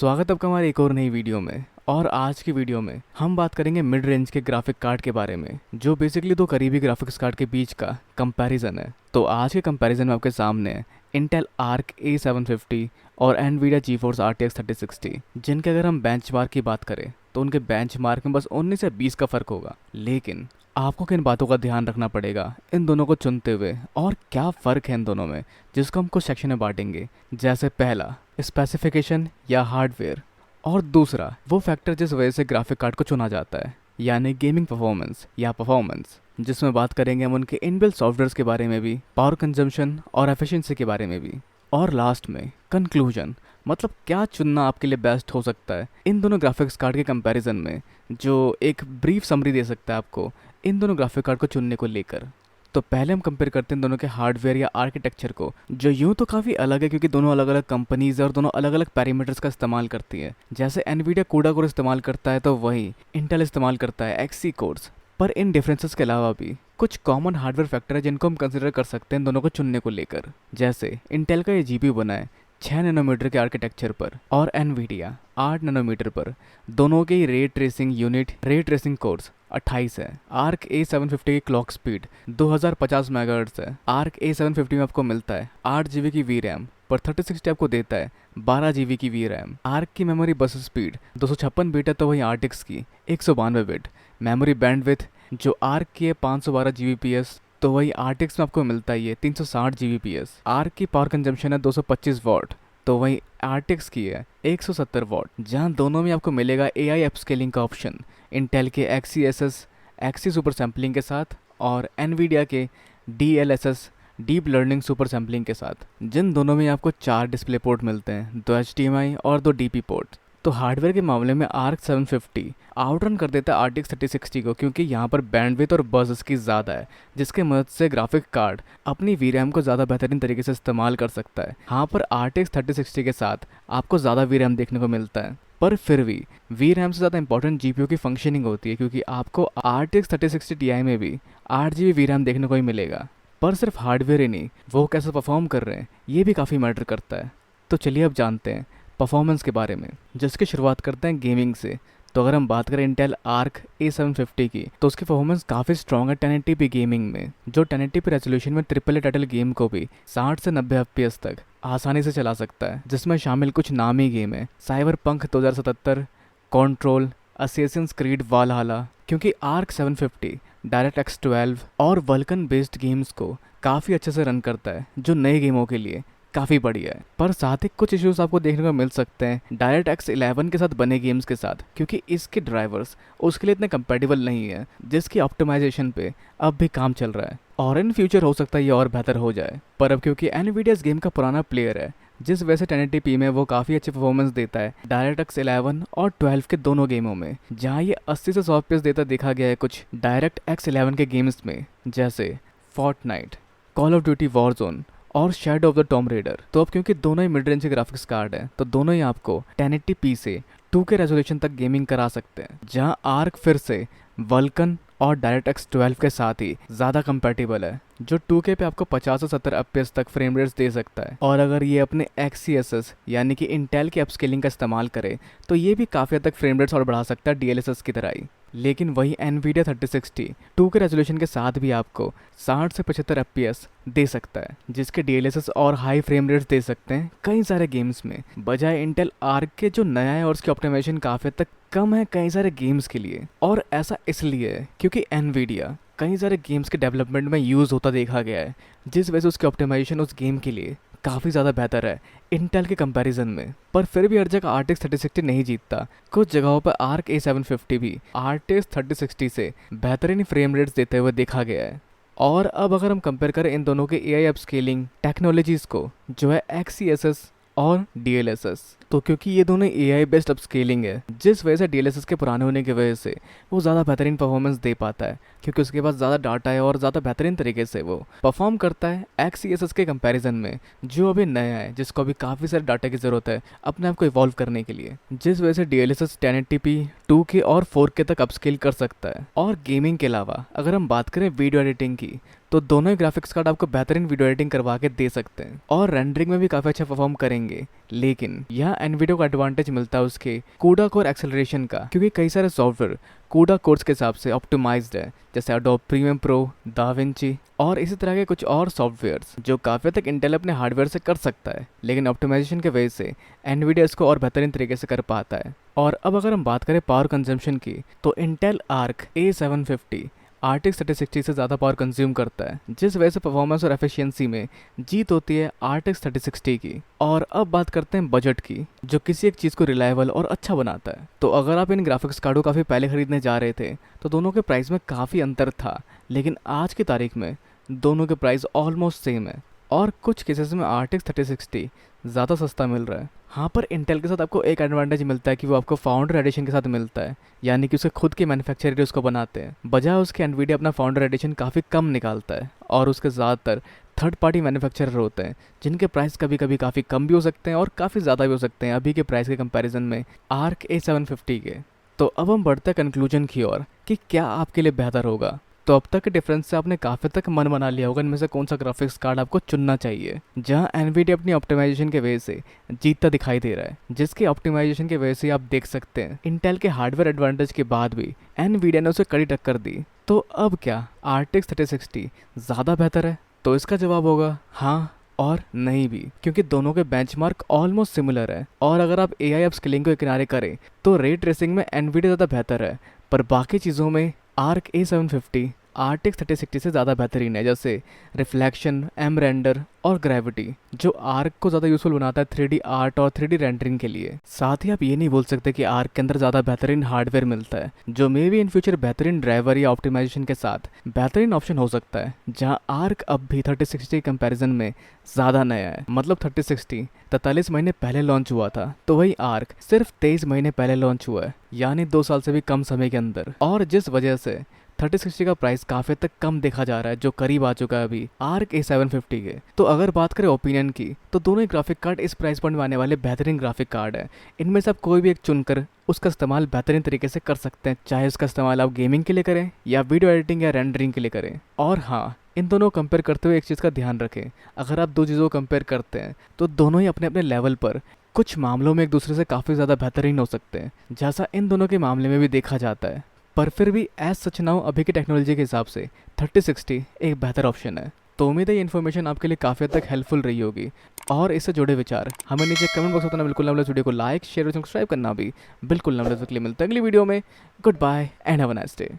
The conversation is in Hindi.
स्वागत है आपका हमारी एक और नई वीडियो में। और आज की वीडियो में हम बात करेंगे मिड रेंज के ग्राफिक कार्ड के बारे में, जो बेसिकली दो करीबी ग्राफिक्स कार्ड के बीच का कंपैरिजन है। तो आज के कंपैरिजन में आपके सामने है इंटेल आर्क A750 और एनवीडिया GeForce RTX 3060, जिनके अगर हम बेंचमार्क की बात करें तो उनके बेंचमार्क में बस 19 से 20 का फ़र्क होगा। लेकिन आपको किन बातों का ध्यान रखना पड़ेगा इन दोनों को चुनते हुए, और क्या फ़र्क है इन दोनों में, जिसको हम कुछ सेक्शन में बांटेंगे। जैसे पहला, स्पेसिफिकेशन या हार्डवेयर, और दूसरा वो फैक्टर जिस वजह से ग्राफिक कार्ड को चुना जाता है, यानी गेमिंग परफॉर्मेंस या परफॉर्मेंस, जिसमें बात करेंगे हम उनके इनबिल्ट सॉफ्टवेयर्स के बारे में भी, पावर कंजम्पशन और एफिशिएंसी के बारे में भी, और लास्ट में कंक्लूजन, मतलब क्या चुनना आपके लिए बेस्ट हो सकता है इन दोनों ग्राफिक्स कार्ड के कंपैरिजन में, जो एक ब्रीफ समरी दे सकता है आपको इन दोनों ग्राफिक कार्ड को चुनने को लेकर। तो पहले हम कंपेयर करते हैं दोनों के हार्डवेयर या आर्किटेक्चर को, जो यूँ तो काफ़ी अलग है क्योंकि दोनों अलग अलग कंपनीज है और दोनों अलग अलग पैरामीटर्स का इस्तेमाल करती है। जैसे एनवीडिया CUDA कोर इस्तेमाल करता है तो वही इंटेल इस्तेमाल करता है XE कोर्स। पर इन डिफरेंसेस के अलावा भी कुछ कॉमन हार्डवेयर फैक्टर है जिनको हम कंसिडर कर सकते हैं इन दोनों को चुनने को लेकर। जैसे इंटेल का ये GPU बना है 6 नैनोमीटर के आर्किटेक्चर पर और एनवीडिया 8 नैनोमीटर पर। दोनों के ray tracing unit, ray tracing course 28 है। आर्क A750 की क्लॉक स्पीड 2050 मेगाहर्ट्ज़ है। आर्क A750 में आपको मिलता है 8 GB की VRAM, पर 3060 आपको देता है 12 GB की VRAM। आर्क की मेमोरी बस स्पीड 256 बिट है तो वही RTX की 192 बिट। मेमोरी बैंडविड्थ जो आर्क की है 512 Gbps, तो वही RTX में आपको मिलता है ये 360 Gbps। आर्क की पावर कंजम्पशन है 225 वाट, तो वही RTX की है 170 वाट। जहाँ दोनों में आपको मिलेगा AI अपस्केलिंग का ऑप्शन, इंटेल के XeSS सुपर सैम्पलिंग के साथ और एनवीडिया के DLSS deep learning super sampling के साथ, जिन दोनों में आपको 4 डिस्प्ले पोर्ट मिलते हैं, 2 HDMI और 2 DP पोर्ट। तो हार्डवेयर के मामले में आर्क 750 आउटरन कर देता है RTX 3060 को, क्योंकि यहाँ पर बैंडविड्थ और बस इसकी ज़्यादा है, जिसके मदद से ग्राफिक कार्ड अपनी VRAM को ज़्यादा बेहतरीन तरीके से इस्तेमाल कर सकता है। हाँ, पर RTX 3060 के साथ आपको ज़्यादा VRAM देखने को मिलता है, पर फिर भी VRAM से ज़्यादा इंपॉर्टेंट GPU की फंक्शनिंग होती है, क्योंकि आपको RTX 3060 Ti में भी 8 GB VRAM देखने को ही मिलेगा। पर सिर्फ हार्डवेयर ही नहीं, वो कैसे परफॉर्म कर रहे हैं ये भी काफ़ी मैटर करता है। तो चलिए अब जानते हैं परफॉर्मेंस के बारे में, जिसकी शुरुआत करते हैं गेमिंग से। तो अगर हम बात करें इंटेल आर्क A750 की, तो उसकी परफॉर्मेंस काफ़ी स्ट्रॉन्ग है 1080p गेमिंग में, जो 1080p रेजोल्यूशन में AAA टाइटल गेम को भी 60 से 90 FPS तक आसानी से चला सकता है, जिसमें शामिल कुछ नामी गेम है साइबरपंक 2077, कंट्रोल, असैसिन्स क्रीड वालहल्ला। क्योंकि आर्क 750 DirectX 12 और वल्कन बेस्ड गेम्स को काफ़ी अच्छे से रन करता है, जो नए गेमों के लिए काफ़ी बढ़िया है। पर साथ ही कुछ इश्यूज आपको देखने को मिल सकते हैं DirectX 11 के साथ बने गेम्स के साथ, क्योंकि इसके ड्राइवर्स उसके लिए इतने कंपैटिबल नहीं है, जिसकी ऑप्टिमाइजेशन पे अब भी काम चल रहा है और इन फ्यूचर हो सकता है ये और बेहतर हो जाए। पर अब क्योंकि एनवीडिया इस गेम का पुराना प्लेयर है, जिस वजह से 1080p में वो काफ़ी अच्छी परफॉर्मेंस देता है DirectX 11 और 12 के दोनों गेमों में। जहाँ ये 80 से 100 FPS देता देखा गया है कुछ DirectX 11 के गेम्स में, जैसे Fortnite, Call of Duty Warzone और Shadow of the Tomb Raider. तो अब क्योंकि दोनों ही मिड रेंज के ग्राफिक्स कार्ड हैं, तो दोनों ही आपको 1080p से 2K रेजोल्यूशन तक गेमिंग करा सकते हैं। जहां आर्क फिर से वल्कन और DirectX 12 के साथ ही ज़्यादा कंपैटिबल है, जो 2K पे आपको 50 से 70 FPS तक फ्रेम रेट्स दे सकता है। और अगर ये अपने XeSS यानी कि इंटेल की अपस्केलिंग का इस्तेमाल करे तो ये भी काफ़ी हद तक फ्रेम रेट्स और बढ़ा सकता है DLSS की तरह ही। लेकिन वही एनवीडिया 3060 2K रेजोल्यूशन के साथ भी आपको 60 से 75 FPS दे सकता है, जिसके DLSS और हाई फ्रेम रेट्स दे सकते हैं कई सारे गेम्स में, बजाय इंटेल आर्क के जो नया है और उसकी ऑप्टिमाइजेशन काफ़ी हद तक कम है कई सारे गेम्स के लिए। और ऐसा इसलिए है क्योंकि एनवीडिया कई सारे गेम्स के डेवलपमेंट में यूज़ होता देखा गया है, जिस वजह से उसकी ऑप्टिमाइजेशन उस गेम के लिए काफ़ी ज़्यादा बेहतर है इंटेल के कंपैरिजन में। पर फिर भी हर जगह RTX 3060 नहीं जीतता। कुछ जगहों पर आर्क A750 भी RTX 3060 से बेहतरीन फ्रेम रेट्स देते हुए देखा गया है। और अब अगर हम कंपेयर करें इन दोनों के AI अपस्केलिंग टेक्नोलॉजीज़ को, जो है XeSS और DLSS, तो क्योंकि ये दोनों AI बेस्ड अपस्केलिंग है, जिस वजह से DLSS के पुराने होने की वजह से वो ज़्यादा बेहतरीन परफॉर्मेंस दे पाता है, क्योंकि उसके पास ज़्यादा डाटा है और ज़्यादा बेहतरीन तरीके से वो परफॉर्म करता है XeSS के कंपैरिजन में, जो अभी नया है, जिसको अभी काफ़ी सारे डाटा की ज़रूरत है अपने आप को इवॉल्व करने के लिए, जिस वजह से DLSS 1080p 2K और 4K तक अपस्केल कर सकता है। और गेमिंग के अलावा अगर हम बात करें वीडियो एडिटिंग की, तो दोनों ही ग्राफिक्स कार्ड आपको बेहतरीन वीडियो एडिटिंग करवा के दे सकते हैं और रेंडरिंग में भी काफ़ी अच्छा परफॉर्म करेंगे। लेकिन यहाँ एनवीडिया को एडवांटेज मिलता है उसके कूडा कोर एक्सेलरेशन का, क्योंकि कई सारे सॉफ्टवेयर कूडा कोर्स के हिसाब से ऑप्टिमाइज्ड है, जैसे एडोब प्रीमियम प्रो, दाविंची और इसी तरह के कुछ और सॉफ्टवेयर्स जो काफ़ी हद तक इंटेल अपने हार्डवेयर से कर सकता है, लेकिन ऑप्टिमाइजेशन के वजह से एनवीडिया इसको और बेहतरीन तरीके से कर पाता है। और अब अगर हम बात करें पावर कंजम्पशन की, तो इंटेल आर्क A750 RTX 3060 से ज़्यादा पावर कंज्यूम करता है, जिस वजह से परफॉर्मेंस और एफिशिएंसी में जीत होती है RTX 3060 की। और अब बात करते हैं बजट की, जो किसी एक चीज़ को रिलायबल और अच्छा बनाता है। तो अगर आप इन ग्राफिक्स कार्ड को काफ़ी पहले खरीदने जा रहे थे तो दोनों के प्राइस में काफ़ी अंतर था, लेकिन आज की तारीख में दोनों के प्राइस ऑलमोस्ट सेम है और कुछ केसेस में RTX 3060 ज़्यादा सस्ता मिल रहा है। हाँ, पर इंटेल के साथ आपको एक एडवांटेज मिलता है कि वो आपको फाउंडर एडिशन के साथ मिलता है, यानी कि उसके खुद के मैन्युफैक्चरर उसको बनाते हैं, बजाय उसके एनवीडिया अपना फाउंडर एडिशन काफ़ी कम निकालता है और उसके ज़्यादातर थर्ड पार्टी मैन्युफैक्चरर होते हैं, जिनके प्राइस कभी कभी काफ़ी कम भी हो सकते हैं और काफ़ी ज़्यादा भी हो सकते हैं अभी के प्राइस के कंपैरिजन में आर्क A750 के। तो अब हम बढ़ते हैं कंक्लूजन की ओर कि क्या आपके लिए बेहतर होगा। तो अब तक के डिफरेंस से आपने काफ़ी तक मन बना लिया होगा इनमें से कौन सा ग्राफिक्स कार्ड आपको चुनना चाहिए। जहां एनवीडिया अपनी ऑप्टिमाइजेशन के वजह से जीतता दिखाई दे रहा है, जिसके ऑप्टिमाइजेशन के वजह से आप देख सकते हैं इंटेल के हार्डवेयर एडवांटेज के बाद भी एनवीडिया ने उसे कड़ी टक्कर दी। तो अब क्या RTX 3060 ज़्यादा बेहतर है? तो इसका जवाब होगा हाँ और नहीं भी, क्योंकि दोनों के बेंचमार्क ऑलमोस्ट सिमिलर है। और अगर आप AI अपस्केलिंग को किनारे करें तो रे ट्रेसिंग में एनवीडिया ज़्यादा बेहतर है, पर बाकी चीज़ों में आर्क A750 RTX 3060 से ज़्यादा बेहतरीन है, जैसे रिफ्लेक्शन, एम रेंडर और ग्रेविटी, जो आर्क को ज़्यादा यूजफुल बनाता है 3D आर्ट और 3D रेंडरिंग के लिए। साथ ही आप ये नहीं बोल सकते कि आर्क के अंदर ज़्यादा बेहतरीन हार्डवेयर मिलता है, जो मे भी इन फ्यूचर बेहतरीन ड्राइवर या ऑप्टिमाइजेशन के साथ बेहतरीन ऑप्शन हो सकता है। जहां आर्क अब भी 3060 कंपैरिजन में ज़्यादा नया है, मतलब 3060 43 महीने पहले लॉन्च हुआ था, तो वही आर्क सिर्फ 23 महीने पहले लॉन्च हुआ है, यानी 2 साल से भी कम समय के अंदर। और जिस वजह से 3060 का प्राइस काफ़ी तक कम देखा जा रहा है, जो करीब आ चुका है अभी आर्क A750 के। तो अगर बात करें ओपिनियन की, तो दोनों ही ग्राफिक कार्ड इस प्राइस पॉइंट में आने वाले बेहतरीन ग्राफिक कार्ड है। इनमें से आप कोई भी एक चुनकर उसका इस्तेमाल बेहतरीन तरीके से कर सकते हैं, चाहे उसका इस्तेमाल आप गेमिंग के लिए करें या वीडियो एडिटिंग या रेंडरिंग के लिए करें। और हाँ, इन दोनों को कंपेयर करते हुए एक चीज़ का ध्यान रखें, अगर आप दो चीज़ों को कंपेयर करते हैं तो दोनों ही अपने अपने लेवल पर कुछ मामलों में एक दूसरे से काफ़ी ज़्यादा बेहतरीन हो सकते हैं, जैसा इन दोनों के मामले में भी देखा जाता है। पर फिर भी एज सच नाउ अभी की टेक्नोलॉजी के हिसाब से 3060 एक बेहतर ऑप्शन है। तो उम्मीद है ये इन्फॉर्मेशन आपके लिए काफ़ी हद तक हेल्पफुल रही होगी, और इससे जुड़े विचार हमें नीचे कमेंट बॉक्स में बताना बिल्कुल ना भूलें। वीडियो को लाइक, शेयर और सब्सक्राइब करना भी बिल्कुल ना भूलें। मिलते हैं अगली वीडियो में। Good bye and have a nice day.